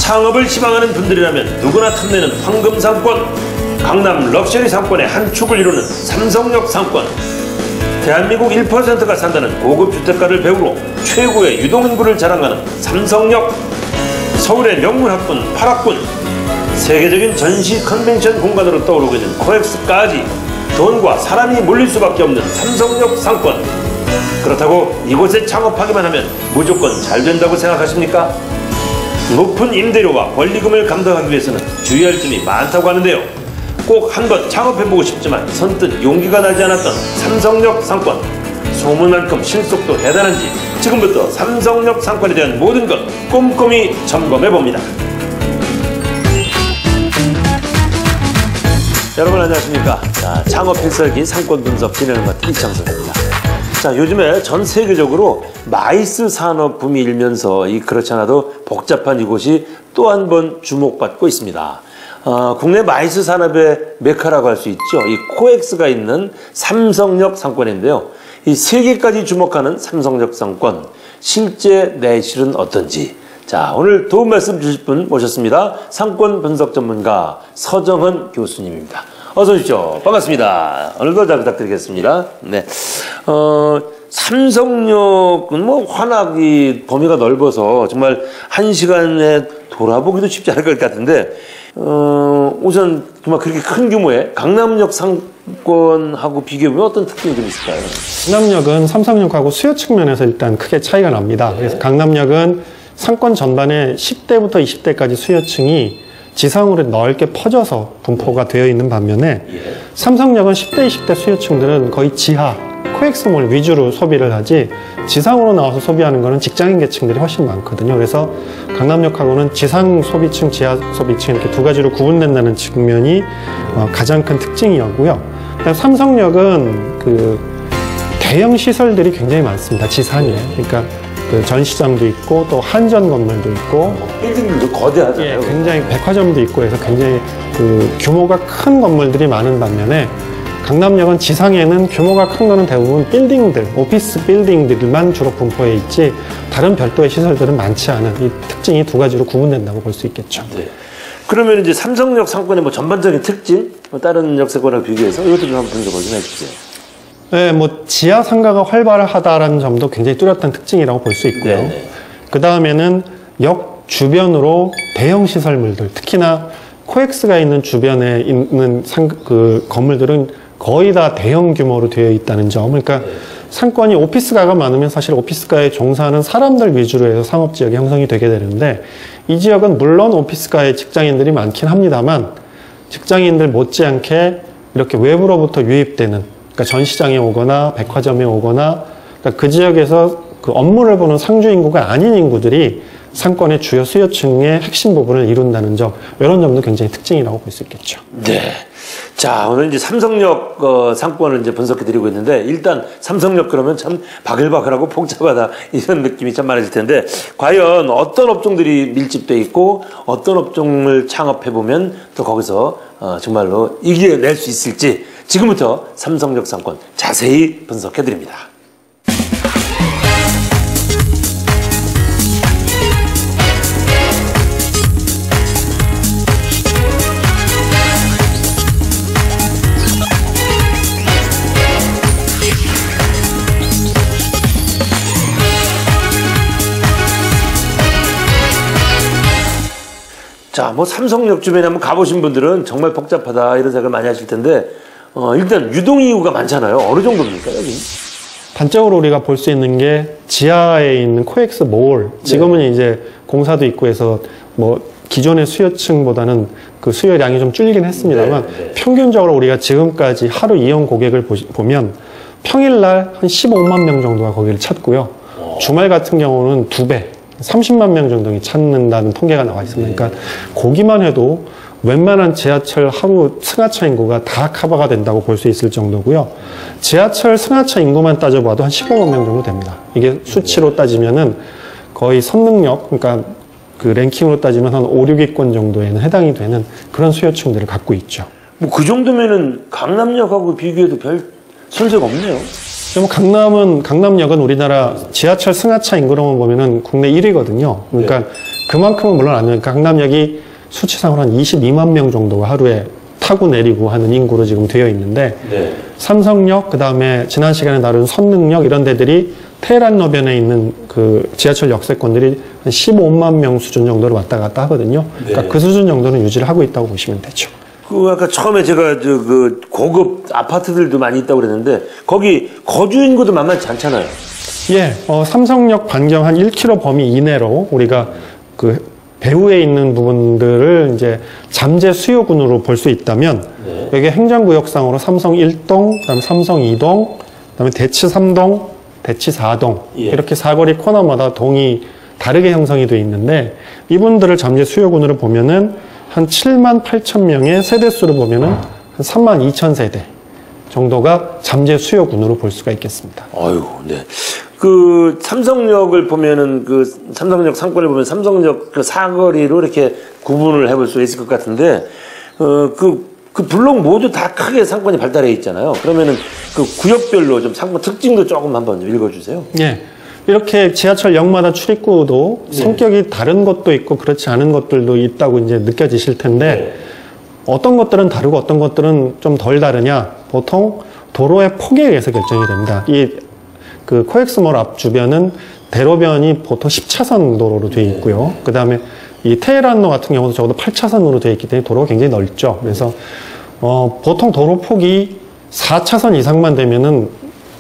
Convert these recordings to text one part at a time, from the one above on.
창업을 희망하는 분들이라면 누구나 탐내는 황금 상권, 강남 럭셔리 상권의 한 축을 이루는 삼성역 상권, 대한민국 1%가 산다는 고급 주택가를 배우로 최고의 유동인구를 자랑하는 삼성역, 서울의 명문 학군 8학군, 세계적인 전시 컨벤션 공간으로 떠오르고 있는 코엑스까지 돈과 사람이 몰릴 수밖에 없는 삼성역 상권. 그렇다고 이곳에 창업하기만 하면 무조건 잘 된다고 생각하십니까? 높은 임대료와 권리금을 감당하기 위해서는 주의할 점이 많다고 하는데요. 꼭 한번 창업해보고 싶지만 선뜻 용기가 나지 않았던 삼성역 상권. 소문만큼 실속도 대단한지 지금부터 삼성역 상권에 대한 모든 것 꼼꼼히 점검해봅니다. 여러분 안녕하십니까. 자, 창업 필살기 상권 분석 진행을 맡은 이창섭입니다. 자, 요즘에 전 세계적으로 마이스 산업 붐이 일면서 그렇지 않아도 복잡한 이곳이 또 한 번 주목받고 있습니다. 국내 마이스 산업의 메카라고 할 수 있죠. 이 코엑스가 있는 삼성역 상권인데요. 이 세계까지 주목하는 삼성역 상권, 실제 내실은 어떤지. 자, 오늘 도움 말씀 주실 분 모셨습니다. 상권 분석 전문가 서정헌 교수님입니다. 어서 오십시오. 반갑습니다. 오늘도 잘 부탁드리겠습니다. 네. 삼성역은 워낙 범위가 넓어서 정말 한 시간에 돌아보기도 쉽지 않을 것 같은데, 우선 정말 그렇게 큰 규모의 강남역 상권하고 비교해보면 어떤 특징이 좀 있을까요? 강남역은 삼성역하고 수요 측면에서 일단 크게 차이가 납니다. 네. 그래서 강남역은 상권 전반에 10대부터 20대까지 수요층이 지상으로 넓게 퍼져서 분포가 되어 있는 반면에 삼성역은 10대, 20대 수요층들은 거의 지하, 코엑스몰 위주로 소비를 하지 지상으로 나와서 소비하는 거는 직장인 계층들이 훨씬 많거든요. 그래서 강남역하고는 지상 소비층, 지하 소비층 이렇게 두 가지로 구분된다는 측면이 가장 큰 특징이었고요. 삼성역은 대형 시설들이 굉장히 많습니다. 지상에. 그러니까 전시장도 있고 또 한전 건물도 있고 빌딩들도 거대하잖아요. 굉장히 백화점도 있고 해서 굉장히 규모가 큰 건물들이 많은 반면에 강남역은 지상에는 규모가 큰 거는 대부분 빌딩들, 오피스 빌딩들만 주로 분포해 있지 다른 별도의 시설들은 많지 않은 이 특징이 두 가지로 구분된다고 볼 수 있겠죠. 네. 그러면 이제 삼성역 상권의 전반적인 특징, 다른 역세권하고 비교해서 이것도 좀 한번 분석을 좀 해주세요. 네, 지하 상가가 활발하다라는 점도 굉장히 뚜렷한 특징이라고 볼 수 있고요. 그 다음에는 역 주변으로 대형 시설물들, 특히나 코엑스가 있는 주변에 있는 건물들은 거의 다 대형 규모로 되어 있다는 점. 그러니까 상권이 오피스가가 많으면 사실 오피스가에 종사하는 사람들 위주로 해서 상업지역이 형성이 되게 되는데 이 지역은 물론 오피스가에 직장인들이 많긴 합니다만 직장인들 못지않게 이렇게 외부로부터 유입되는, 그러니까 전시장에 오거나 백화점에 오거나, 그러니까 그 지역에서 업무를 보는 상주 인구가 아닌 인구들이 상권의 주요 수요층의 핵심 부분을 이룬다는 점, 이런 점도 굉장히 특징이라고 볼 수 있겠죠. 네. 자, 오늘 이제 삼성역 상권을 이제 분석해드리고 있는데, 일단 삼성역 그러면 참 바글바글하고 복잡하다 이런 느낌이 참 많아질 텐데, 과연 어떤 업종들이 밀집돼 있고 어떤 업종을 창업해보면 또 거기서 정말로 이겨낼 수 있을지 지금부터 삼성역 상권 자세히 분석해드립니다. 자, 삼성역 주변에 한번 가보신 분들은 정말 복잡하다 이런 생각을 많이 하실 텐데, 일단 유동인구가 많잖아요. 어느 정도입니까, 여기? 단적으로 우리가 볼 수 있는 게 지하에 있는 코엑스 몰, 지금은 이제 공사도 있고 해서 기존의 수요층보다는 그 수요량이 좀 줄긴 했습니다만 평균적으로 우리가 지금까지 하루 이용 고객을 보면 평일날 한 15만 명 정도가 거기를 찾고요. 주말 같은 경우는 2배, 30만 명 정도 찾는다는 통계가 나와 있습니다. 그러니까 거기만 해도 웬만한 지하철 하루 승하차 인구가 다 커버가 된다고 볼 수 있을 정도고요. 지하철 승하차 인구만 따져봐도 한 15만 명 정도 됩니다. 이게 수치로 따지면은 거의 선릉역, 그러니까 그 랭킹으로 따지면 한 5, 6위권 정도에는 해당이 되는 그런 수요층들을 갖고 있죠. 그 정도면은 강남역하고 비교해도 별 손색 없네요. 강남역은 우리나라 지하철 승하차 인구로만 보면은 국내 1위거든요. 그러니까 그만큼은 물론 안 돼요. 강남역이 수치상으로 한 22만 명 정도가 하루에 타고 내리고 하는 인구로 지금 되어 있는데 네. 삼성역, 그 다음에 지난 시간에 다룬 선릉역 이런 데들이 테헤란로변에 있는 그 지하철 역세권들이 한 15만 명 수준 정도로 왔다 갔다 하거든요. 네. 그러니까 그 수준 정도는 유지를 하고 있다고 보시면 되죠. 그 아까 처음에 제가 그 고급 아파트들도 많이 있다고 그랬는데 거기 거주 인구도 만만치 않잖아요. 예, 삼성역 반경 한 1km 범위 이내로 우리가 그 배후에 있는 부분들을 이제 잠재 수요군으로 볼 수 있다면 네. 여기 행정구역상으로 삼성 1동, 그다음에 삼성 2동, 그다음에 대치 3동, 대치 4동 예. 이렇게 사거리 코너마다 동이 다르게 형성이 돼 있는데 이분들을 잠재 수요군으로 보면은 한 7만 8천 명의 세대수를 보면은 한 3만 2천 세대 정도가 잠재 수요군으로 볼 수가 있겠습니다. 아유, 네. 그 삼성역을 보면은 그 삼성역 상권을 보면 삼성역 그 사거리로 이렇게 구분을 해볼 수 있을 것 같은데 그 블록 모두 다 크게 상권이 발달해 있잖아요. 그러면은 그 구역별로 좀 상권 특징도 조금 한번 읽어주세요. 예. 이렇게 지하철역마다 출입구도 성격이 다른 것도 있고 그렇지 않은 것들도 있다고 이제 느껴지실 텐데 어떤 것들은 다르고 어떤 것들은 좀 덜 다르냐. 보통 도로의 폭에 의해서 결정이 됩니다. 그 코엑스몰 앞 주변은 대로변이 보통 10차선 도로로 되어 있고요. 그 다음에 이 테헤란로 같은 경우도 적어도 8차선으로 되어 있기 때문에 도로가 굉장히 넓죠. 그래서 보통 도로 폭이 4차선 이상만 되면은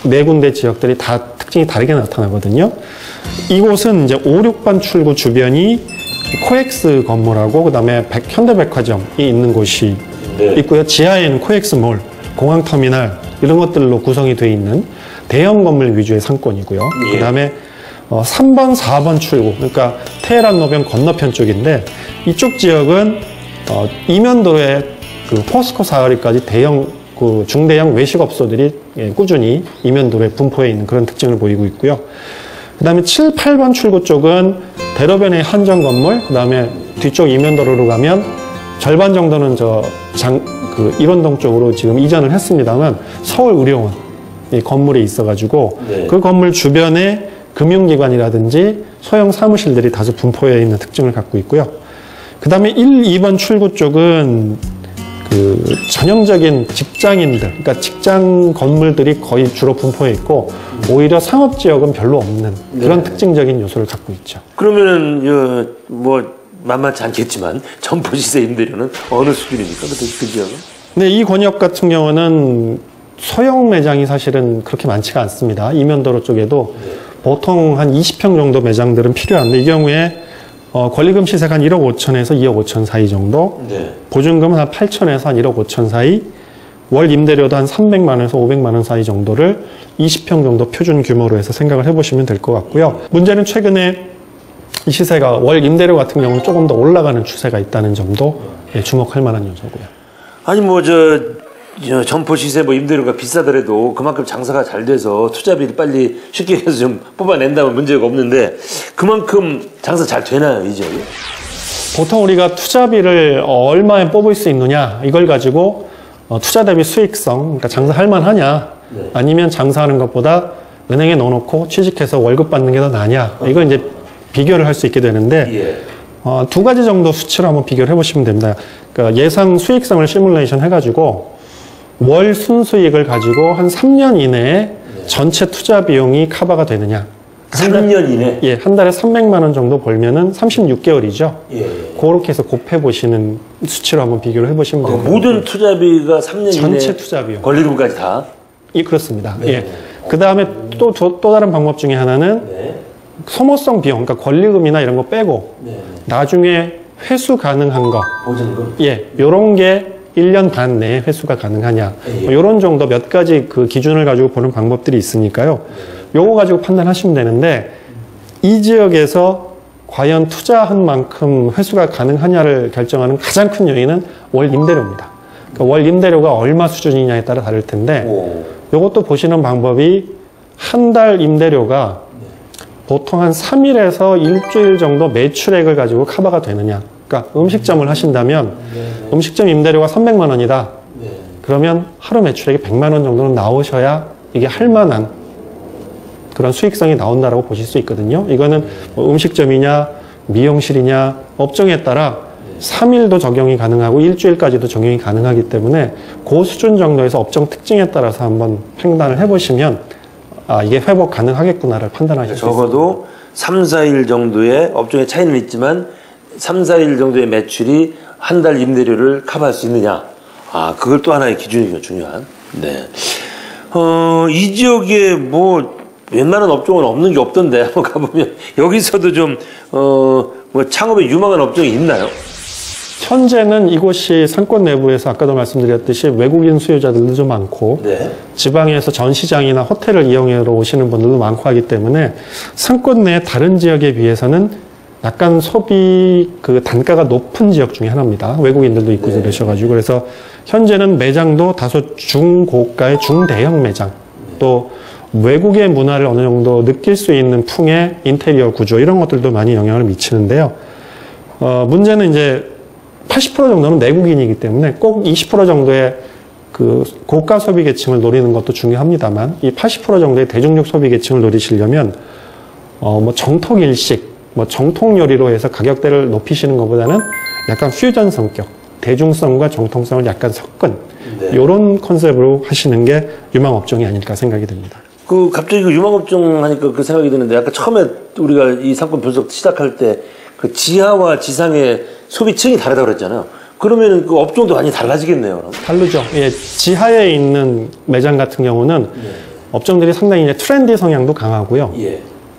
네 군데 지역들이 다 특징이 다르게 나타나거든요. 이곳은 이제 5, 6번 출구 주변이 코엑스 건물하고 그 다음에 현대백화점이 있는 곳이 있고요. 지하에는 코엑스몰, 공항터미널 이런 것들로 구성이 되어 있는 대형 건물 위주의 상권이고요. 그 다음에 3번, 4번 출구, 그러니까 테헤란로변 건너편 쪽인데 이쪽 지역은 이면도로의 그 포스코 사거리까지 그 중대형 외식업소들이 꾸준히 이면도로에 분포해 있는 그런 특징을 보이고 있고요. 그 다음에 7, 8번 출구 쪽은 대로변의 한정 건물, 그 다음에 뒤쪽 이면도로로 가면 절반 정도는 일원동 쪽으로 지금 이전을 했습니다만 서울의료원 이 건물이 있어가지고 그 건물 주변에 금융기관이라든지 소형 사무실들이 다수 분포해 있는 특징을 갖고 있고요. 그 다음에 1, 2번 출구 쪽은 그 전형적인 직장인들, 그러니까 직장 건물들이 거의 주로 분포해 있고 오히려 상업지역은 별로 없는 그런 특징적인 요소를 갖고 있죠. 그러면은 만만치 않겠지만 점포시세 임대료는 어느 수준입니까? 그 지역은? 네, 이 권역 같은 경우는 소형 매장이 사실은 그렇게 많지가 않습니다. 이면도로 쪽에도 보통 한 20평 정도 매장들은 필요한데 이 경우에 권리금 시세가 한 1억 5천에서 2억 5천 사이 정도, 보증금은 한 8천에서 한 1억 5천 사이, 월 임대료도 한 300만 원에서 500만 원 사이 정도를 20평 정도 표준 규모로 해서 생각을 해보시면 될 것 같고요. 문제는 최근에 이 시세가 월 임대료 같은 경우는 조금 더 올라가는 추세가 있다는 점도 주목할 만한 요소고요. 아니 점포 시세 임대료가 비싸더라도 그만큼 장사가 잘 돼서 투자비를 빨리 쉽게 해서 좀 뽑아낸다면 문제가 없는데 그만큼 장사 잘 되나요, 이 지역이? 보통 우리가 투자비를 얼마에 뽑을 수 있느냐 이걸 가지고 투자 대비 수익성, 그러니까 장사할 만하냐 아니면 장사하는 것보다 은행에 넣어놓고 취직해서 월급 받는 게 더 나냐 이걸 이제 비교를 할 수 있게 되는데 두 가지 정도 수치로 한번 비교를 해보시면 됩니다. 그러니까 예상 수익성을 시뮬레이션 해가지고 월 순수익을 가지고 한 3년 이내에 전체 투자 비용이 커버가 되느냐. 3년 이내? 예, 한 달에 300만 원 정도 벌면은 36개월이죠. 그렇게 해서 곱해보시는 수치로 한번 비교를 해보시면 됩니다. 모든 투자비가 3년 이내? 전체 투자 비용. 권리금까지 다? 예, 그렇습니다. 예. 그 다음에 또 다른 방법 중에 하나는 소모성 비용, 그러니까 권리금이나 이런 거 빼고 나중에 회수 가능한 거. 보증금? 예, 요런 게 1년 반 내에 회수가 가능하냐. 요런 정도 몇 가지 그 기준을 가지고 보는 방법들이 있으니까요. 요거 가지고 판단하시면 되는데 이 지역에서 과연 투자한 만큼 회수가 가능하냐를 결정하는 가장 큰 요인은 월 임대료입니다. 그러니까 월 임대료가 얼마 수준이냐에 따라 다를 텐데 요것도 보시는 방법이 한 달 임대료가 보통 한 3일에서 일주일 정도 매출액을 가지고 커버가 되느냐. 그러니까 음식점을 하신다면 음식점 임대료가 300만 원이다. 그러면 하루 매출액이 100만 원 정도는 나오셔야 이게 할 만한 그런 수익성이 나온다라고 보실 수 있거든요. 이거는 뭐 음식점이냐 미용실이냐 업종에 따라 3일도 적용이 가능하고 일주일까지도 적용이 가능하기 때문에 그 수준 정도에서 업종 특징에 따라서 한번 판단을 해보시면 이게 회복 가능하겠구나를 판단하실 수 있습니다. 적어도 3, 4일 정도의 업종의 차이는 있지만 3, 4일 정도의 매출이 한 달 임대료를 커버할 수 있느냐. 그걸 또 하나의 기준이고 중요한. 네. 이 지역에 뭐 웬만한 업종은 없는 게 없던데 한번 가보면 여기서도 좀 뭐 창업에 유망한 업종이 있나요? 현재는 이곳이 상권 내부에서 아까도 말씀드렸듯이 외국인 수요자들도 좀 많고 네. 지방에서 전시장이나 호텔을 이용하러 오시는 분들도 많고 하기 때문에 상권 내 다른 지역에 비해서는 약간 소비 그 단가가 높은 지역 중에 하나입니다. 외국인들도 있고 그러셔가지고 그래서 현재는 매장도 다소 중고가의 중대형 매장 또 외국의 문화를 어느 정도 느낄 수 있는 풍의 인테리어 구조 이런 것들도 많이 영향을 미치는데요. 문제는 이제 80% 정도는 내국인이기 때문에 꼭 20% 정도의 그 고가 소비 계층을 노리는 것도 중요합니다만 이 80% 정도의 대중적 소비 계층을 노리시려면 뭐 정통 일식, 뭐 정통 요리로 해서 가격대를 높이시는 것보다는 약간 퓨전 성격, 대중성과 정통성을 약간 섞은 이런 컨셉으로 하시는 게 유망 업종이 아닐까 생각이 됩니다. 갑자기 유망 업종 하니까 그 생각이 드는데 아까 처음에 우리가 이 상권 분석 시작할 때 그 지하와 지상의 소비층이 다르다고 그랬잖아요. 그러면 그 업종도 많이 달라지겠네요. 그럼. 다르죠. 예, 지하에 있는 매장 같은 경우는 업종들이 상당히 이제 트렌디 성향도 강하고요.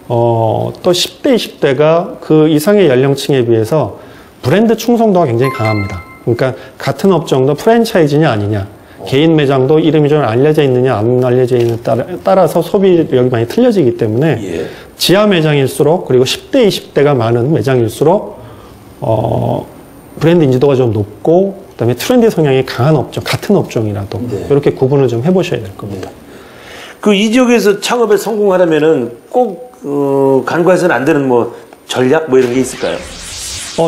또 10대, 20대가 그 이상의 연령층에 비해서 브랜드 충성도가 굉장히 강합니다. 그러니까 같은 업종도 프랜차이즈냐 아니냐, 개인 매장도 이름이 좀 알려져 있느냐 안 알려져 있느냐에 따라서 소비력이 많이 틀려지기 때문에 지하 매장일수록 그리고 10대, 20대가 많은 매장일수록 브랜드 인지도가 좀 높고 그다음에 트렌디 성향이 강한 업종, 같은 업종이라도 이렇게 구분을 좀 해보셔야 될 겁니다. 이 지역에서 창업에 성공하려면은 꼭 간과해서는 안 되는 뭐 전략 뭐 이런 게 있을까요?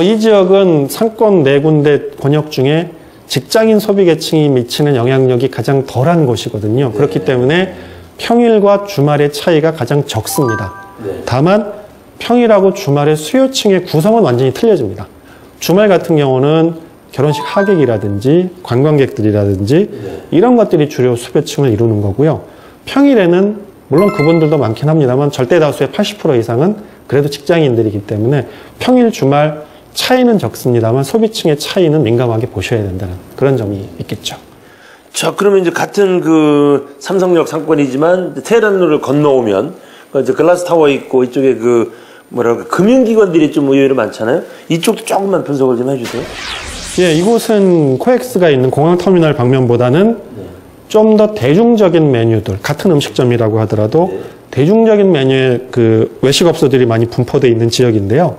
이 지역은 상권 네 군데 권역 중에 직장인 소비 계층이 미치는 영향력이 가장 덜한 곳이거든요. 그렇기 때문에 평일과 주말의 차이가 가장 적습니다. 다만 평일하고 주말의 수요층의 구성은 완전히 틀려집니다. 주말 같은 경우는 결혼식 하객이라든지 관광객들이라든지 이런 것들이 주로 수요층을 이루는 거고요. 평일에는 물론 그분들도 많긴 합니다만 절대 다수의 80% 이상은 그래도 직장인들이기 때문에 평일 주말 차이는 적습니다만 소비층의 차이는 민감하게 보셔야 된다는 그런 점이 있겠죠. 자, 그러면 이제 같은 그 삼성역 상권이지만 테헤란로를 건너오면 이제 글라스 타워 있고 이쪽에 그 뭐랄까 금융기관들이 좀 의외로 많잖아요. 이쪽도 조금만 분석을 좀 해주세요. 예, 이곳은 코엑스가 있는 공항터미널 방면보다는 좀 더 대중적인 메뉴들, 같은 음식점이라고 하더라도 대중적인 메뉴의 그 외식업소들이 많이 분포되어 있는 지역인데요.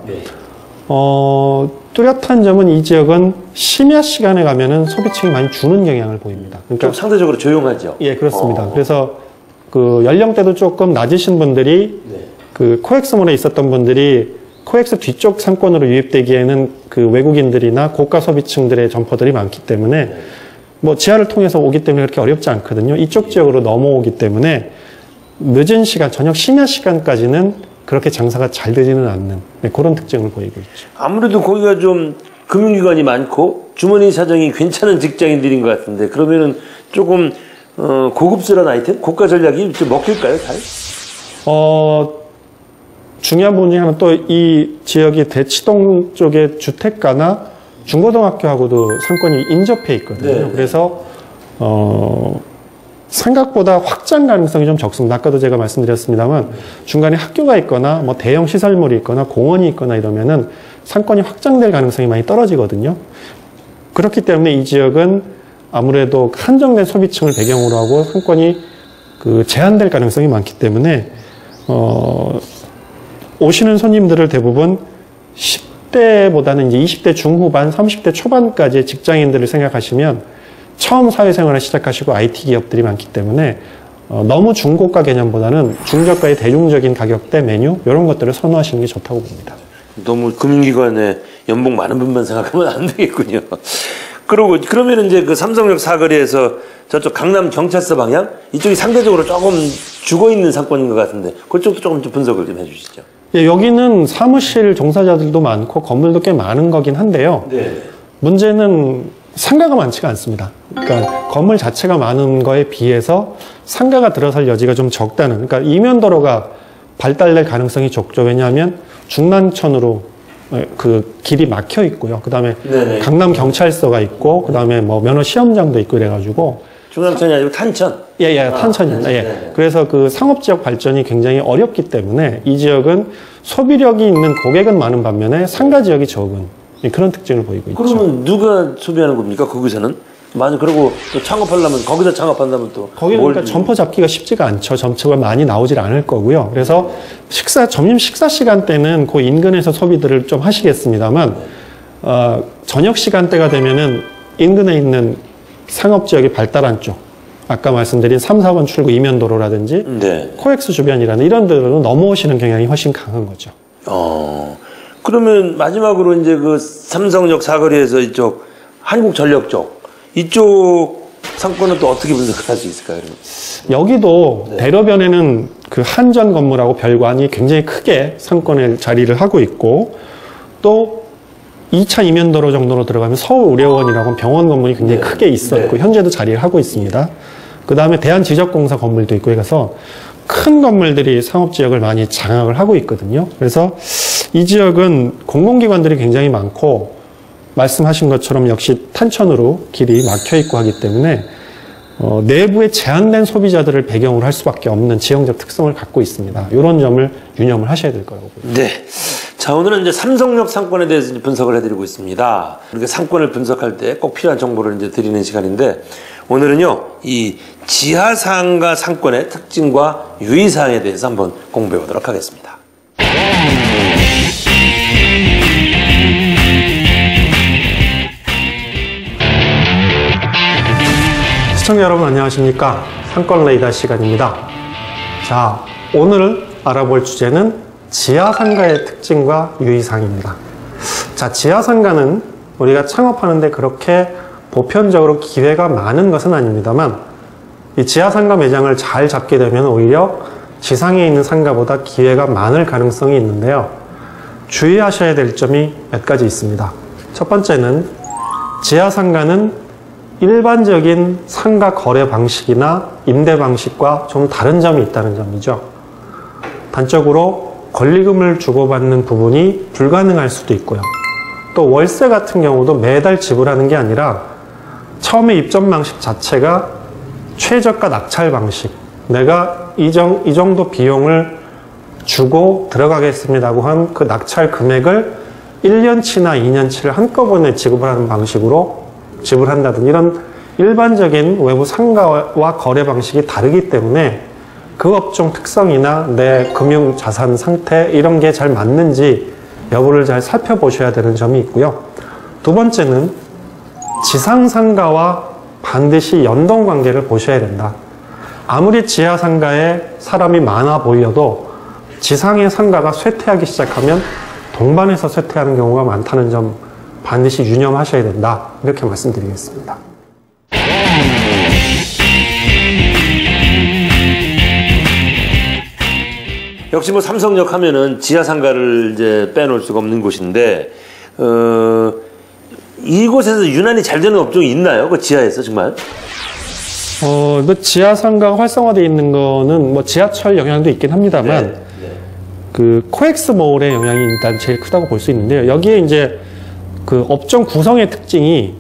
뚜렷한 점은 이 지역은 심야 시간에 가면은 소비층이 많이 주는 경향을 보입니다. 그러니까 좀 상대적으로 조용하죠. 예, 그렇습니다. 그래서 그 연령대도 조금 낮으신 분들이 그 코엑스몰에 있었던 분들이 코엑스 뒤쪽 상권으로 유입되기에는 그 외국인들이나 고가 소비층들의 점포들이 많기 때문에 뭐 지하를 통해서 오기 때문에 그렇게 어렵지 않거든요. 이쪽 지역으로 넘어오기 때문에 늦은 시간, 저녁 심야 시간까지는 그렇게 장사가 잘 되지는 않는 그런 특징을 보이고 있죠. 아무래도 거기가 좀 금융기관이 많고 주머니 사정이 괜찮은 직장인들인 것 같은데 그러면은 조금 고급스러운 아이템, 고가 전략이 좀 먹힐까요, 잘? 중요한 부분 중에 하나는 또 이 지역이 대치동 쪽의 주택가나 중고등학교하고도 상권이 인접해 있거든요. 그래서 생각보다 확장 가능성이 좀 적습니다. 아까도 제가 말씀드렸습니다만 중간에 학교가 있거나 뭐 대형 시설물이 있거나 공원이 있거나 이러면은 상권이 확장될 가능성이 많이 떨어지거든요. 그렇기 때문에 이 지역은 아무래도 한정된 소비층을 배경으로 하고 상권이 그 제한될 가능성이 많기 때문에 오시는 손님들을 대부분 10대보다는 이제 20대 중후반, 30대 초반까지의 직장인들을 생각하시면 처음 사회생활을 시작하시고 IT 기업들이 많기 때문에 너무 중고가 개념보다는 중저가의 대중적인 가격대 메뉴 이런 것들을 선호하시는 게 좋다고 봅니다. 너무 금융기관에 연봉 많은 분만 생각하면 안 되겠군요. 그러면 이제 그 삼성역 사거리에서 저쪽 강남 경찰서 방향 이쪽이 상대적으로 조금 죽어 있는 상권인 것 같은데 그쪽도 조금 좀 분석을 좀 해주시죠. 예, 여기는 사무실 종사자들도 많고 건물도 꽤 많은 거긴 한데요. 네. 문제는 상가가 많지가 않습니다. 그러니까 건물 자체가 많은 거에 비해서 상가가 들어설 여지가 좀 적다는, 그러니까 이면도로가 발달될 가능성이 적죠. 왜냐하면 중랑천으로 그 길이 막혀 있고요. 그 다음에 강남 경찰서가 있고, 그 다음에 뭐 면허 시험장도 있고 이래가지고. 중랑천이 아니고 탄천? 예, 탄천입니다. 예. 그래서 그 상업지역 발전이 굉장히 어렵기 때문에 이 지역은 소비력이 있는 고객은 많은 반면에 상가 지역이 적은 그런 특징을 보이고 있죠. 그러면 누가 소비하는 겁니까? 거기서는? 만약 그러고 또 창업하려면 거기서 창업한다면 또 거기는 그러니까 점포 잡기가 쉽지가 않죠. 점포가 많이 나오질 않을 거고요. 그래서 점심 식사 시간대는 그 인근에서 소비들을 좀 하시겠습니다만 저녁 시간대가 되면은 인근에 있는 상업지역이 발달한 쪽, 아까 말씀드린 3, 4번 출구 이면도로라든지 코엑스 주변이라는 이런 데로 넘어오시는 경향이 훨씬 강한 거죠. 그러면 마지막으로 이제 그 삼성역 사거리에서 이쪽 한국전력 쪽 이쪽 상권은 또 어떻게 분석할 수 있을까요? 여기도 대로변에는 그 한전 건물하고 별관이 굉장히 크게 상권에 자리를 하고 있고, 또 2차 이면도로 정도로 들어가면 서울의료원이라고 병원 건물이 굉장히 크게 있었고 현재도 자리를 하고 있습니다. 그 다음에 대한지적공사 건물도 있고 해서 큰 건물들이 상업지역을 많이 장악을 하고 있거든요. 그래서 이 지역은 공공기관들이 굉장히 많고 말씀하신 것처럼 역시 탄천으로 길이 막혀 있고 하기 때문에 내부에 제한된 소비자들을 배경으로 할 수밖에 없는 지형적 특성을 갖고 있습니다. 이런 점을 유념을 하셔야 될 거라고 보입니다. 네. 자, 오늘은 이제 삼성역 상권에 대해서 분석을 해드리고 있습니다. 우리가 상권을 분석할 때 꼭 필요한 정보를 이제 드리는 시간인데, 오늘은요, 이 지하상가 상권의 특징과 유의사항에 대해서 한번 공부해 보도록 하겠습니다. 시청자 여러분 안녕하십니까? 상권 레이더 시간입니다. 자, 오늘 알아볼 주제는 지하상가의 특징과 유의사항입니다. 자, 지하상가는 우리가 창업하는데 그렇게 보편적으로 기회가 많은 것은 아닙니다만, 이 지하상가 매장을 잘 잡게 되면 오히려 지상에 있는 상가보다 기회가 많을 가능성이 있는데요. 주의하셔야 될 점이 몇 가지 있습니다. 첫 번째는 지하상가는 일반적인 상가 거래 방식이나 임대 방식과 좀 다른 점이 있다는 점이죠. 단적으로 권리금을 주고받는 부분이 불가능할 수도 있고요. 또 월세 같은 경우도 매달 지불하는 게 아니라 처음에 입점 방식 자체가 최저가 낙찰 방식, 내가 이 정도 비용을 주고 들어가겠습니다고 한 그 낙찰 금액을 1년치나 2년치를 한꺼번에 지급을 하는 방식으로 지불한다든지 이런 일반적인 외부 상가와 거래 방식이 다르기 때문에 그 업종 특성이나 내 금융 자산 상태 이런 게 잘 맞는지 여부를 잘 살펴보셔야 되는 점이 있고요. 두 번째는 지상 상가와 반드시 연동 관계를 보셔야 된다. 아무리 지하 상가에 사람이 많아 보여도 지상의 상가가 쇠퇴하기 시작하면 동반해서 쇠퇴하는 경우가 많다는 점 반드시 유념하셔야 된다. 이렇게 말씀드리겠습니다. 역시 뭐 삼성역 하면은 지하상가를 이제 빼놓을 수가 없는 곳인데, 이곳에서 유난히 잘 되는 업종이 있나요? 그 지하에서 정말? 뭐 지하상가가 활성화되어 있는 거는 뭐 지하철 영향도 있긴 합니다만, 그 코엑스몰의 영향이 일단 제일 크다고 볼 수 있는데요. 여기에 이제 그 업종 구성의 특징이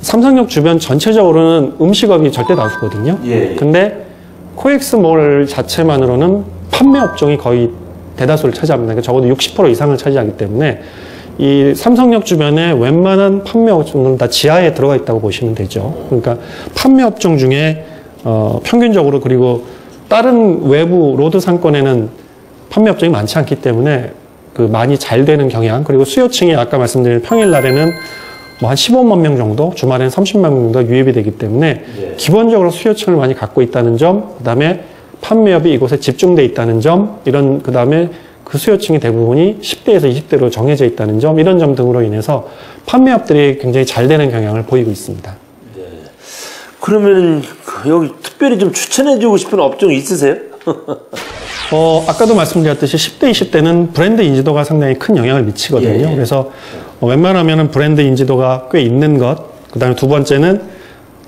삼성역 주변 전체적으로는 음식업이 절대 다수거든요. 근데 코엑스몰 자체만으로는 판매 업종이 거의 대다수를 차지합니다. 그러니까 적어도 60% 이상을 차지하기 때문에 이 삼성역 주변에 웬만한 판매 업종들은 다 지하에 들어가 있다고 보시면 되죠. 그러니까 판매 업종 중에 평균적으로, 그리고 다른 외부 로드 상권에는 판매 업종이 많지 않기 때문에 그 많이 잘 되는 경향, 그리고 수요층이 아까 말씀드린 평일날에는 뭐 한 15만 명 정도, 주말에는 30만 명 정도가 유입이 되기 때문에 기본적으로 수요층을 많이 갖고 있다는 점, 그 다음에 판매업이 이곳에 집중돼 있다는 점, 그 다음에 그 수요층이 대부분이 10대에서 20대로 정해져 있다는 점, 이런 점 등으로 인해서 판매업들이 굉장히 잘 되는 경향을 보이고 있습니다. 네. 그러면 여기 특별히 좀 추천해주고 싶은 업종이 있으세요? 아까도 말씀드렸듯이 10대, 20대는 브랜드 인지도가 상당히 큰 영향을 미치거든요. 예, 예. 그래서 웬만하면 브랜드 인지도가 꽤 있는 것, 그 다음에 두 번째는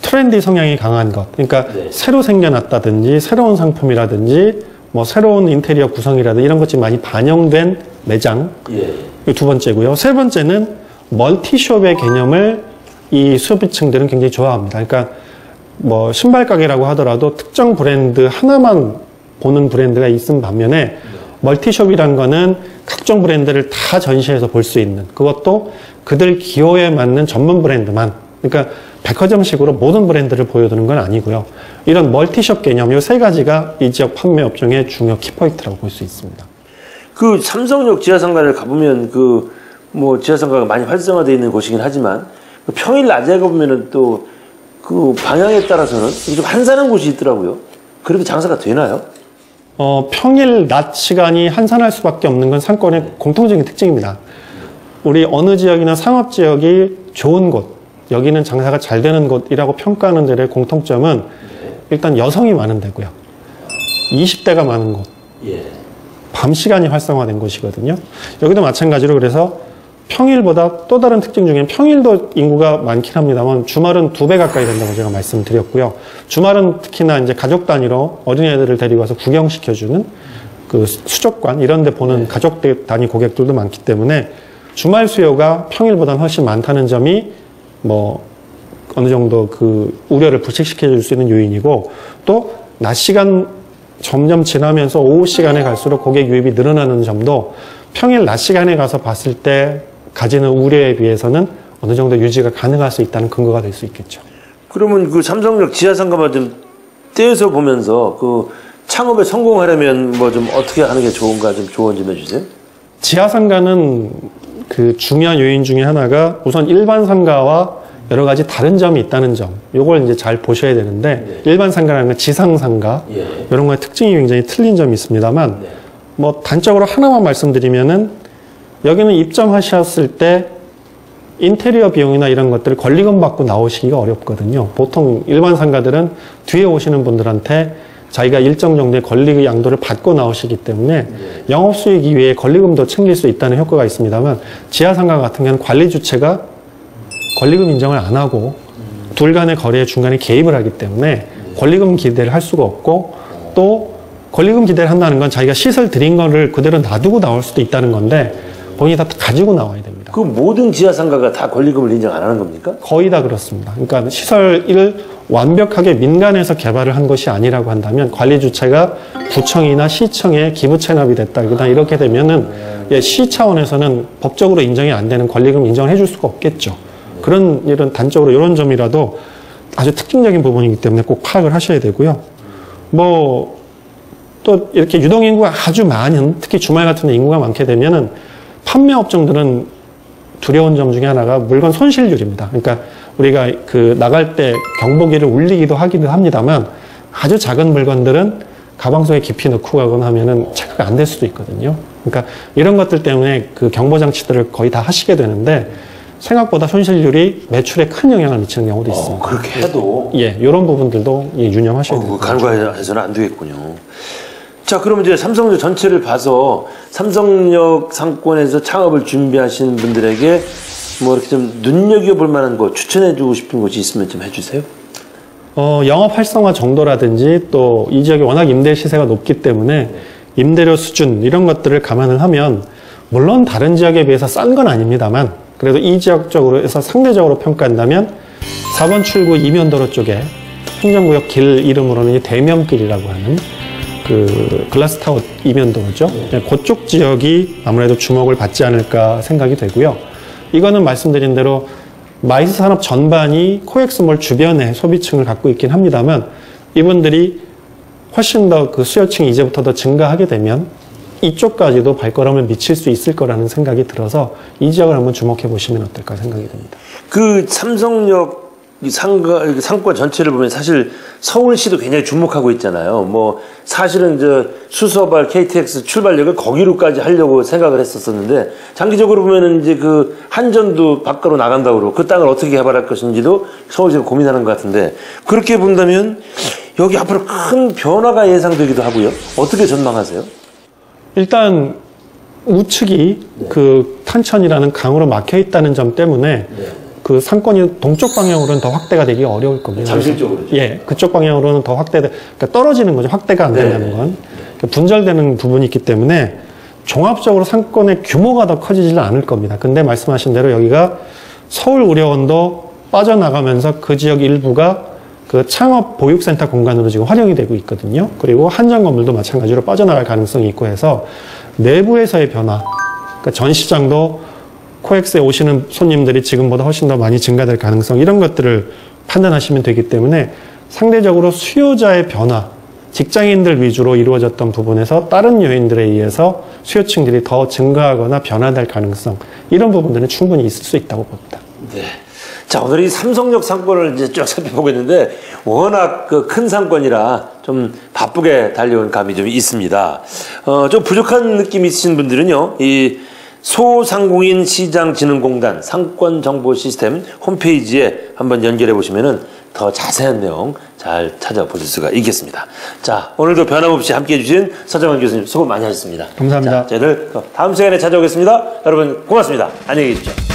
트렌디 성향이 강한 것. 그러니까 네. 새로 생겨났다든지 새로운 상품이라든지 뭐 새로운 인테리어 구성이라든지 이런 것이 많이 반영된 매장. 예. 이게 두 번째고요. 세 번째는 멀티숍의 개념을 이 소비층들은 굉장히 좋아합니다. 그러니까 뭐 신발 가게라고 하더라도 특정 브랜드 하나만 보는 브랜드가 있는 반면에 멀티숍이란 거는 각종 브랜드를 다 전시해서 볼 수 있는, 그것도 그들 기호에 맞는 전문 브랜드만, 그러니까 백화점식으로 모든 브랜드를 보여주는 건 아니고요. 이런 멀티숍 개념, 이 세 가지가 이 지역 판매 업종의 중요 키포인트라고 볼 수 있습니다. 그 삼성역 지하상가를 가보면 뭐 지하상가가 많이 활성화되어 있는 곳이긴 하지만 평일 낮에 가보면은 또 그 방향에 따라서는 좀 한산한 곳이 있더라고요. 그렇게 장사가 되나요? 평일 낮 시간이 한산할 수밖에 없는 건 상권의 공통적인 특징입니다. 우리 어느 지역이나 상업 지역이 좋은 곳, 여기는 장사가 잘 되는 곳이라고 평가하는 데의 공통점은 일단 여성이 많은 데고요. 20대가 많은 곳. 예. 밤 시간이 활성화된 곳이거든요. 여기도 마찬가지로 그래서 평일보다 또 다른 특징 중에 평일도 인구가 많긴 합니다만 주말은 2배 가까이 된다고 제가 말씀드렸고요. 주말은 특히나 이제 가족 단위로 어린애들을 데리고 와서 구경시켜주는 그 수족관 이런 데 보는 가족 단위 고객들도 많기 때문에 주말 수요가 평일보다는 훨씬 많다는 점이 뭐 어느 정도 그 우려를 불식시켜 줄 수 있는 요인이고, 또 낮 시간 점점 지나면서 오후 시간에 갈수록 고객 유입이 늘어나는 점도 평일 낮 시간에 가서 봤을 때 가지는 우려에 비해서는 어느 정도 유지가 가능할 수 있다는 근거가 될 수 있겠죠. 그러면 그 삼성역 지하상가만 좀 떼어서 보면서 그 창업에 성공하려면 뭐 좀 어떻게 하는 게 좋은가 좀 조언 좀 해주세요. 지하상가는 그 중요한 요인 중에 하나가 우선 일반 상가와 여러 가지 다른 점이 있다는 점, 요걸 이제 잘 보셔야 되는데, 일반 상가라는 건 지상상가, 이런 거의 특징이 굉장히 틀린 점이 있습니다만, 뭐 단적으로 하나만 말씀드리면은 여기는 입점하셨을 때 인테리어 비용이나 이런 것들을 권리금 받고 나오시기가 어렵거든요. 보통 일반 상가들은 뒤에 오시는 분들한테 자기가 일정 정도의 권리 양도를 받고 나오시기 때문에 영업수익 이외에 권리금도 챙길 수 있다는 효과가 있습니다만, 지하상가 같은 경우는 관리 주체가 권리금 인정을 안 하고 둘 간의 거래에 중간에 개입을 하기 때문에 권리금 기대를 할 수가 없고, 또 권리금 기대를 한다는 건 자기가 시설 들인 거를 그대로 놔두고 나올 수도 있다는 건데 본인이 다 가지고 나와야 됩니다. 그 모든 지하상가가 다 권리금을 인정 안 하는 겁니까? 거의 다 그렇습니다. 그러니까 시설을 완벽하게 민간에서 개발을 한 것이 아니라고 한다면 관리 주체가 구청이나 시청에 기부 체납이 됐다. 이렇게 되면은 시 차원에서는 법적으로 인정이 안 되는 권리금 인정을 해줄 수가 없겠죠. 그런 이런 단적으로 이런 점이라도 아주 특징적인 부분이기 때문에 꼭 파악을 하셔야 되고요. 뭐 또 이렇게 유동인구가 아주 많은, 특히 주말 같은 데 인구가 많게 되면은 판매 업종들은 두려운 점 중에 하나가 물건 손실률입니다. 그러니까 우리가 그 나갈 때 경보기를 울리기도 하기도 합니다만 아주 작은 물건들은 가방 속에 깊이 넣고 가거나 하면은 체크가 안 될 수도 있거든요. 그러니까 이런 것들 때문에 그 경보 장치들을 거의 다 하시게 되는데 생각보다 손실률이 매출에 큰 영향을 미치는 경우도 있습니다. 그렇게 해도 예, 이런 부분들도 유념하셔야 됩니다. 간과해서는 안 되겠군요. 자, 그러면 이제 삼성역 전체를 봐서 삼성역 상권에서 창업을 준비하시는 분들에게 뭐 이렇게 좀 눈여겨볼 만한 거 추천해주고 싶은 곳이 있으면 좀 해주세요. 영업 활성화 정도라든지 또 이 지역이 워낙 임대 시세가 높기 때문에 임대료 수준 이런 것들을 감안을 하면 물론 다른 지역에 비해서 싼 건 아닙니다만 그래도 이 지역 쪽으로 해서 상대적으로 평가한다면 4번 출구 이면도로 쪽에 행정구역 길 이름으로는 대면길이라고 하는 그 글라스타워 이면도로죠. 그쪽 지역이 아무래도 주목을 받지 않을까 생각이 되고요. 이거는 말씀드린 대로 마이스 산업 전반이 코엑스몰 주변에 소비층을 갖고 있긴 합니다만 이분들이 훨씬 더 그 수요층이 이제부터 더 증가하게 되면 이쪽까지도 발걸음을 미칠 수 있을 거라는 생각이 들어서 이 지역을 한번 주목해 보시면 어떨까 생각이 듭니다. 그 삼성역 상권 전체를 보면 사실 서울시도 굉장히 주목하고 있잖아요. 뭐 사실은 수서발 KTX 출발역을 거기로까지 하려고 생각을 했었었는데 장기적으로 보면은 이제 그 한전도 밖으로 나간다고 그러고 그 땅을 어떻게 개발할 것인지도 서울시가 고민하는 것 같은데 그렇게 본다면 여기 앞으로 큰 변화가 예상되기도 하고요. 어떻게 전망하세요? 일단 우측이 그 탄천이라는 강으로 막혀 있다는 점 때문에 그 상권이 동쪽 방향으로는 더 확대가 되기 어려울 겁니다. 잠실적으로죠. 예, 그쪽 방향으로는 더 그러니까 떨어지는 거죠. 확대가 안 된다는 건. 분절되는 부분이 있기 때문에 종합적으로 상권의 규모가 더 커지지는 않을 겁니다. 근데 말씀하신 대로 여기가 서울 우려원도 빠져나가면서 그 지역 일부가 그 창업 보육센터 공간으로 지금 활용이 되고 있거든요. 그리고 한정 건물도 마찬가지로 빠져나갈 가능성이 있고 해서 내부에서의 변화, 그러니까 전시장도 코엑스에 오시는 손님들이 지금보다 훨씬 더 많이 증가될 가능성, 이런 것들을 판단하시면 되기 때문에 상대적으로 수요자의 변화, 직장인들 위주로 이루어졌던 부분에서 다른 요인들에 의해서 수요층들이 더 증가하거나 변화될 가능성, 이런 부분들은 충분히 있을 수 있다고 봅니다. 네. 자, 오늘 이 삼성역 상권을 이제 쭉 살펴보고 있는데 워낙 그 큰 상권이라 좀 바쁘게 달려온 감이 좀 있습니다. 좀 부족한 느낌이 있으신 분들은요, 이 소상공인 시장진흥공단 상권정보 시스템 홈페이지에 한번 연결해 보시면은 더 자세한 내용 잘 찾아보실 수가 있겠습니다. 자, 오늘도 변함없이 함께 해주신 서정환 교수님 수고 많이 하셨습니다. 감사합니다. 자, 저희들 다음 시간에 찾아오겠습니다. 여러분 고맙습니다. 안녕히 계십시오.